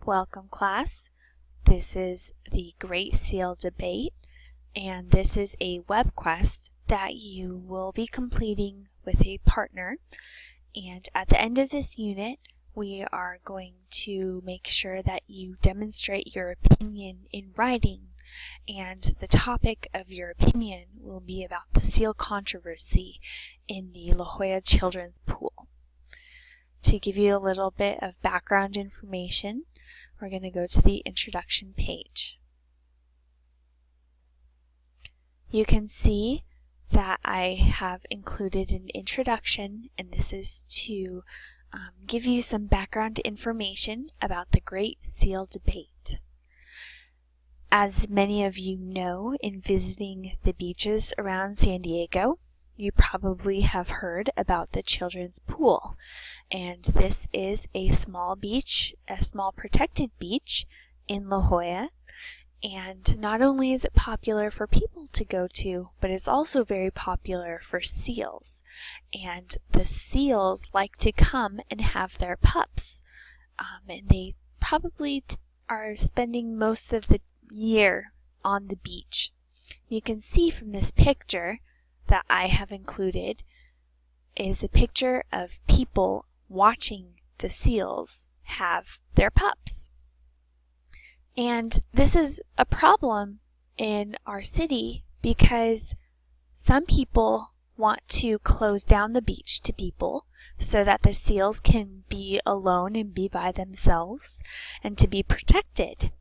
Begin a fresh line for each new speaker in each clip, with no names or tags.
Welcome class. This is the Great Seal Debate, and this is a WebQuest that you will be completing with a partner. And at the end of this unit, we are going to make sure that you demonstrate your opinion in writing, and the topic of your opinion will be about the seal controversy in the La Jolla Children's Pool. To give you a little bit of background information, we're going to go to the introduction page. You can see that I have included an introduction, and this is to give you some background information about the Great Seal Debate. As many of you know, in visiting the beaches around San Diego, you probably have heard about the children's pool. And this is a small beach, a small protected beach in La Jolla. And not only is it popular for people to go to, but it's also very popular for seals. And the seals like to come and have their pups. And they probably are spending most of the year on the beach. You can see from this picture that I have included is a picture of people watching the seals have their pups. And this is a problem in our city because some people want to close down the beach to people so that the seals can be alone and be by themselves and to be protected.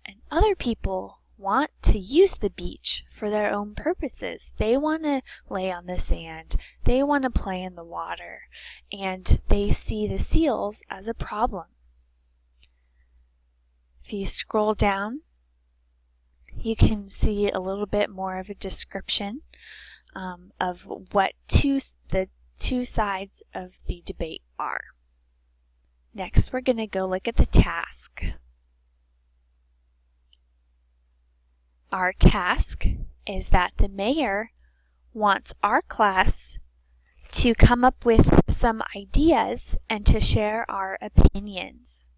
And other people want to use the beach for their own purposes. They want to lay on the sand, they want to play in the water, and they see the seals as a problem. If you scroll down, you can see a little bit more of a description of what the two sides of the debate are. Next, we're going to go look at the task. Our task is that the mayor wants our class to come up with some ideas and to share our opinions.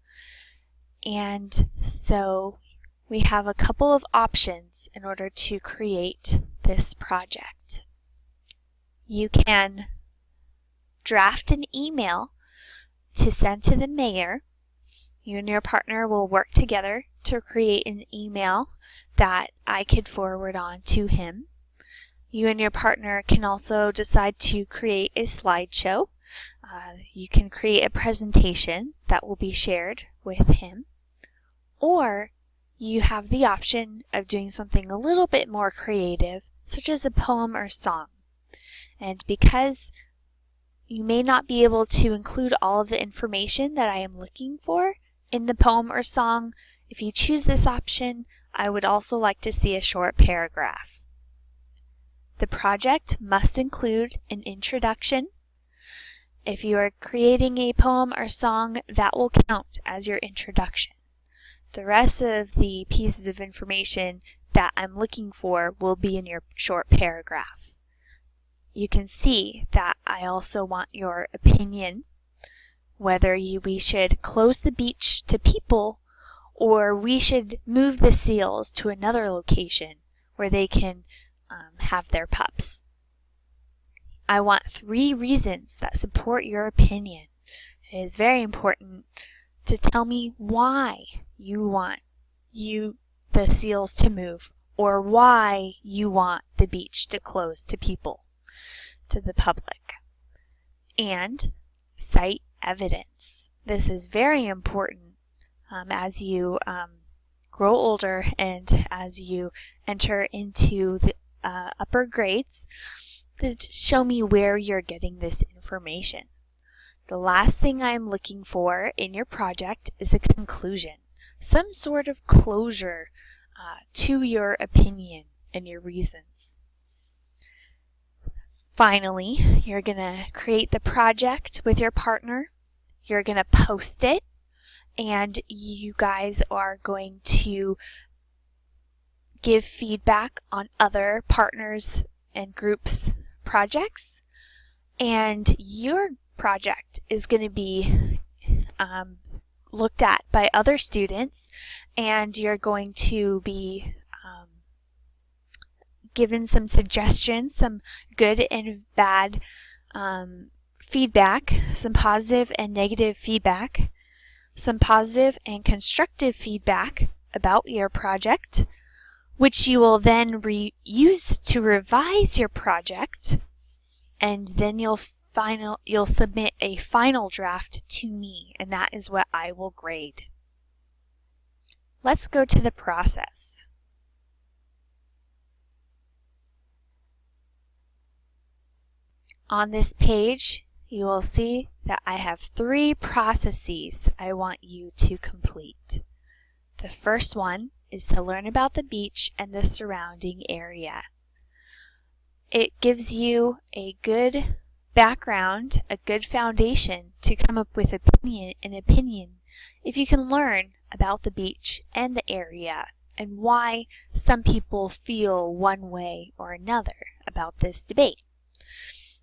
And so we have a couple of options in order to create this project. You can draft an email to send to the mayor. You and your partner will work together to create an email that I could forward on to him. You and your partner can also decide to create a slideshow. You can create a presentation that will be shared with him. Or you have the option of doing something a little bit more creative, such as a poem or song. And because you may not be able to include all of the information that I am looking for in the poem or song, if you choose this option, I would also like to see a short paragraph. The project must include an introduction. If you are creating a poem or song, that will count as your introduction. The rest of the pieces of information that I'm looking for will be in your short paragraph. You can see that I also want your opinion, whether we should close the beach to people or we should move the seals to another location where they can have their pups. I want 3 reasons that support your opinion. It is very important to tell me why you want the seals to move or why you want the beach to close to people, to the public. And cite evidence. This is very important as you grow older and as you enter into the upper grades. Show me where you're getting this information. The last thing I'm looking for in your project is a conclusion, some sort of closure to your opinion and your reasons. Finally, you're going to create the project with your partner. You're going to post it, and you guys are going to give feedback on other partners and groups' projects. And your project is going to be looked at by other students, and you're going to be given some suggestions, some good and bad feedback, some positive and negative feedback, some positive and constructive feedback about your project, which you will then use to revise your project, and then you'll submit a final draft to me, and that is what I will grade. Let's go to the process. On this page, you will see that I have 3 processes I want you to complete. The first one is to learn about the beach and the surrounding area. It gives you a good background, a good foundation to come up with an opinion if you can learn about the beach and the area and why some people feel one way or another about this debate.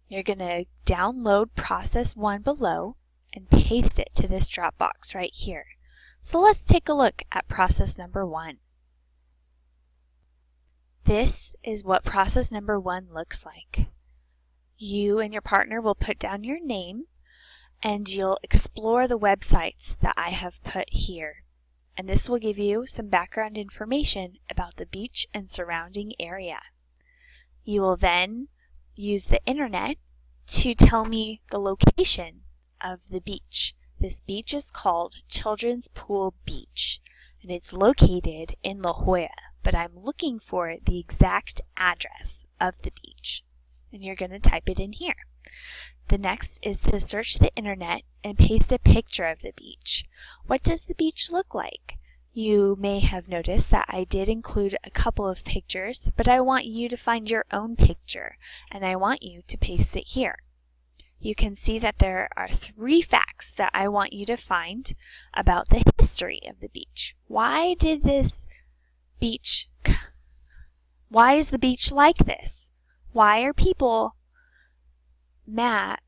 You're going to download process 1 below and paste it to this drop box right here. So let's take a look at process number 1. This is what process number 1 looks like. You and your partner will put down your name, and you'll explore the websites that I have put here. And this will give you some background information about the beach and surrounding area. You will then use the internet to tell me the location of the beach. This beach is called Children's Pool Beach, and it's located in La Jolla, but I'm looking for the exact address of the beach. And you're going to type it in here. The next is to search the internet and paste a picture of the beach. What does the beach look like? You may have noticed that I did include a couple of pictures, but I want you to find your own picture, and I want you to paste it here. You can see that there are 3 facts that I want you to find about the history of the beach. Why is the beach like this? Why are people mad?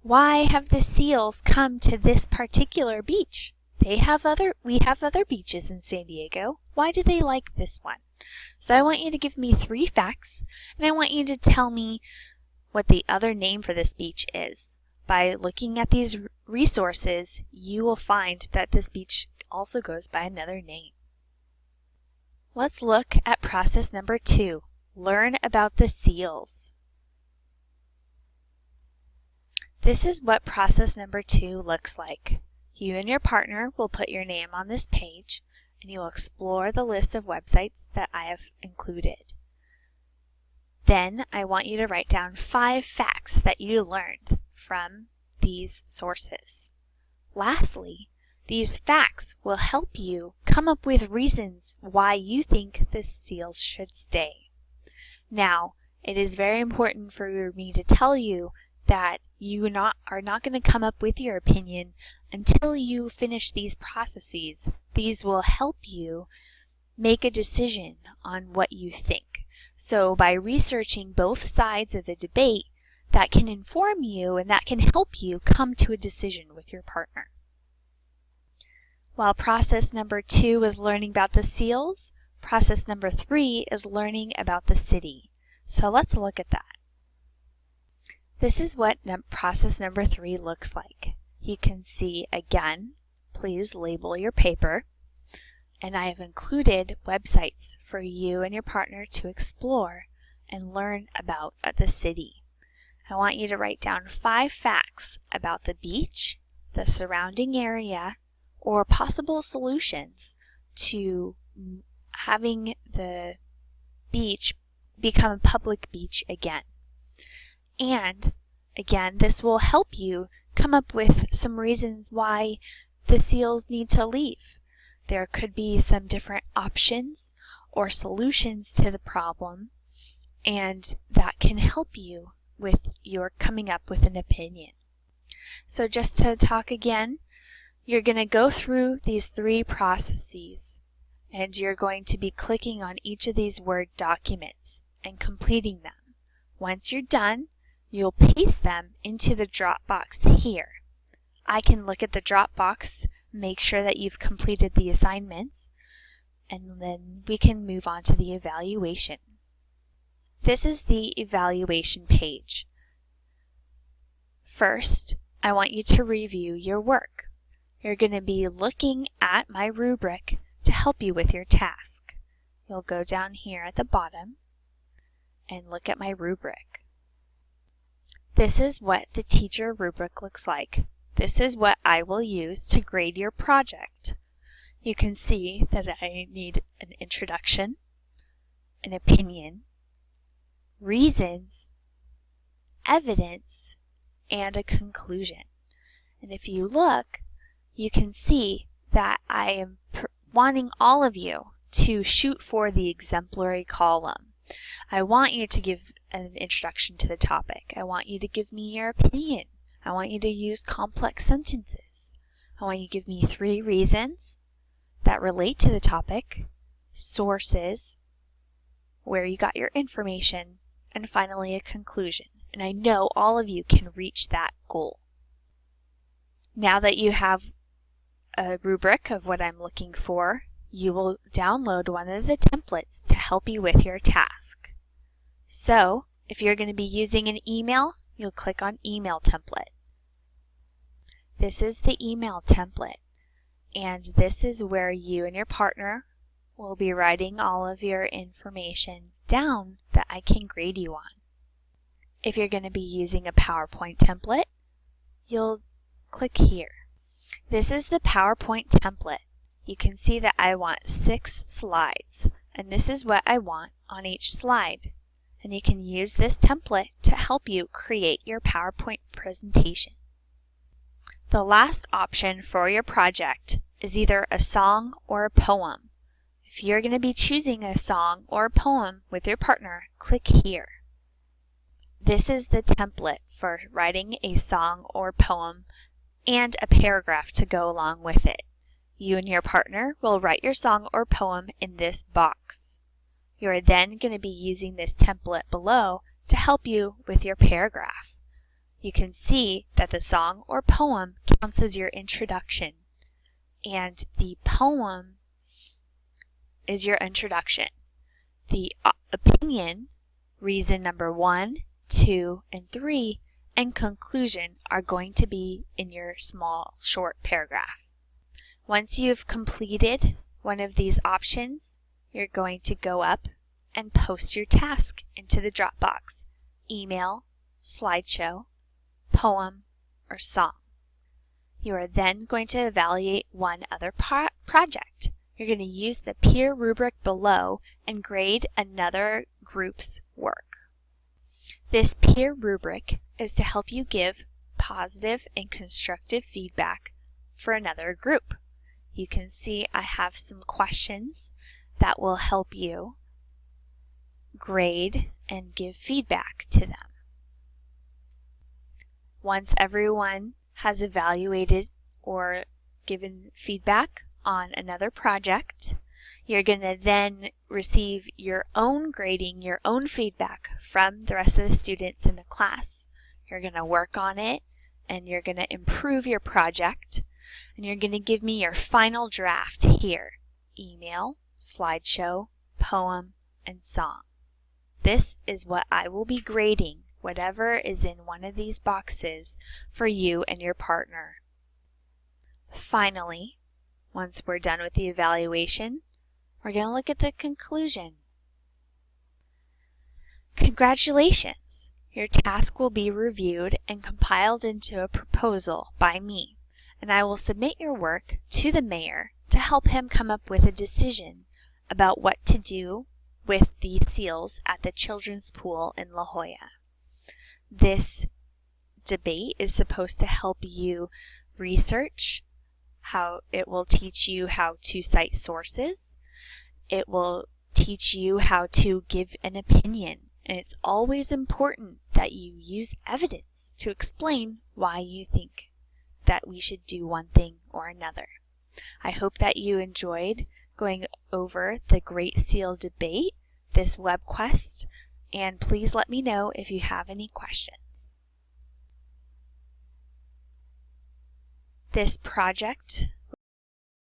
Why have the seals come to this particular beach? We have other beaches in San Diego. Why do they like this one? So I want you to give me 3 facts, and I want you to tell me what the other name for this beach is. By looking at these resources, you will find that this beach also goes by another name. Let's look at process number 2. Learn about the seals. This is what process number 2 looks like. You and your partner will put your name on this page, and you will explore the list of websites that I have included. Then I want you to write down 5 facts that you learned from these sources. Lastly, these facts will help you come up with reasons why you think the seals should stay. Now, it is very important for me to tell you that you are not going to come up with your opinion until you finish these processes. These will help you make a decision on what you think. So by researching both sides of the debate, that can inform you and that can help you come to a decision with your partner. While process number 2 is learning about the seals, process number 3 is learning about the city. So let's look at that. This is what process number 3 looks like. You can see again, please label your paper, and I have included websites for you and your partner to explore and learn about the city. I want you to write down 5 facts about the beach, the surrounding area, or possible solutions to having the beach become a public beach again. And again, this will help you come up with some reasons why the seals need to leave. There could be some different options or solutions to the problem, and that can help you with your coming up with an opinion. So just to talk again, you're going to go through these 3 processes, and you're going to be clicking on each of these Word documents and completing them. Once you're done, you'll paste them into the drop box here. I can look at the Dropbox, make sure that you've completed the assignments, and then we can move on to the evaluation. This is the evaluation page. First, I want you to review your work. You're going to be looking at my rubric to help you with your task. You'll go down here at the bottom and look at my rubric. This is what the teacher rubric looks like. This is what I will use to grade your project. You can see that I need an introduction, an opinion, reasons, evidence, and a conclusion. And if you look, you can see that I am wanting all of you to shoot for the exemplary column. I want you to give an introduction to the topic. I want you to give me your opinion. I want you to use complex sentences. I want you to give me 3 reasons that relate to the topic, sources, where you got your information, and finally a conclusion. And I know all of you can reach that goal. Now that you have a rubric of what I'm looking for, you will download one of the templates to help you with your task. So, if you're going to be using an email, you'll click on Email Template. This is the email template, and this is where you and your partner will be writing all of your information down that I can grade you on. If you're going to be using a PowerPoint template, you'll click here. This is the PowerPoint template. You can see that I want 6 slides, and this is what I want on each slide. And you can use this template to help you create your PowerPoint presentation. The last option for your project is either a song or a poem. If you're going to be choosing a song or a poem with your partner, click here. This is the template for writing a song or poem and a paragraph to go along with it. You and your partner will write your song or poem in this box. You are then going to be using this template below to help you with your paragraph. You can see that the song or poem counts as your introduction, and the poem is your introduction. The opinion, reason number 1, 2, and 3, and conclusion are going to be in your small, short paragraph. Once you've completed one of these options, you're going to go up and post your task into the Dropbox, email, slideshow, poem, or song. You are then going to evaluate one other project. You're going to use the peer rubric below and grade another group's work. This peer rubric is to help you give positive and constructive feedback for another group. You can see I have some questions that will help you grade and give feedback to them. Once everyone has evaluated or given feedback on another project, you're going to then receive your own grading, your own feedback from the rest of the students in the class. You're going to work on it and you're going to improve your project, and you're going to give me your final draft here: email, slideshow, poem, and song. This is what I will be grading, whatever is in one of these boxes, for you and your partner. Finally, once we're done with the evaluation, we're going to look at the conclusion. Congratulations! Your task will be reviewed and compiled into a proposal by me, and I will submit your work to the mayor to help him come up with a decision about what to do with the seals at the children's pool in La Jolla. This debate is supposed to help you research. How it will teach you how to cite sources. It will teach you how to give an opinion. And it's always important that you use evidence to explain why you think that we should do one thing or another. I hope that you enjoyed going over the Great Seal debate, this WebQuest, and please let me know if you have any questions. this project